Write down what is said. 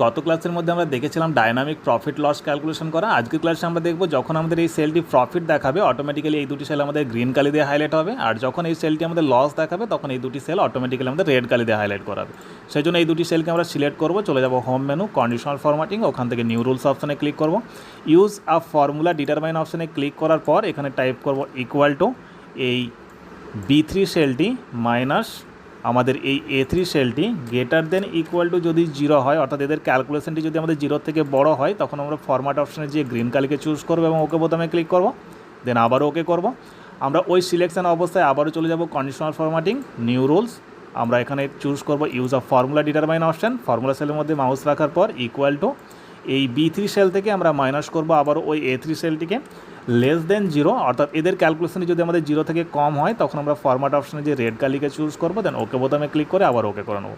গত ক্লাসের মধ্যে আমরা দেখেছিলাম ডাইনামিক প্রফিট লস ক্যালকুলেশন করা। আজকের ক্লাসে আমরা দেখব যখন আমাদের এই সেলটি প্রফিট দেখাবে অটোমেটিক্যালি এই দুটি সেল আমাদের গ্রিন কালি দিয়ে হাইলাইট হবে, আর যখন এই সেলটি আমাদের লস দেখাবে তখন এই দুটি সেল অটোমেটিক্যালি আমাদের রেড কালি দিয়ে হাইলাইট করাবে। সেই জন্য এই দুটি সেলকে আমরা সিলেক্ট করব, চলে যাব হোম মেনু, কন্ডিশনাল ফরম্যাটিং, ওখান থেকে নিউ রুলস অপশানে ক্লিক করব। ইউজ আ ফর্মুলা ডিটারমাইন অপশানে ক্লিক করার পর এখানে টাইপ করব ইকুয়াল টু এই B3 সেলটি মাইনাস আমাদের এই A3 সেলটি গ্রেটার দেন ইকুয়াল টু যদি 0 হয়, অর্থাৎ এদের ক্যালকুলেশনটি যদি আমাদের 0 থেকে বড় হয়, তখন আমরা ফরম্যাট অপশানে যে গ্রিন কালিকে চুজ করবো এবং ওকে বোতামে ক্লিক করব, দেন আবারও ওকে করব। আমরা ওই সিলেকশন অবস্থায় আবারও চলে যাব কন্ডিশনাল ফরম্যাটিং, নিউ রুলস, আমরা এখানে চুজ করব use of formula determine option, formula সেলের মধ্যে মাউস রাখার পর ইকুয়াল টু এই B3 সেল থেকে আমরা মাইনাস করব আবার ওই A3 সেলটিকে লেস দেন 0, অর্থাৎ এদের ক্যালকুলেশনে যদি আমাদের 0 থেকে কম হয় তখন আমরা ফরম্যাট অপশানে যে রেড কালিকে চুজ করবো, দেন ওকে বোতামে ক্লিক করে আবার ওকে করে নেবো।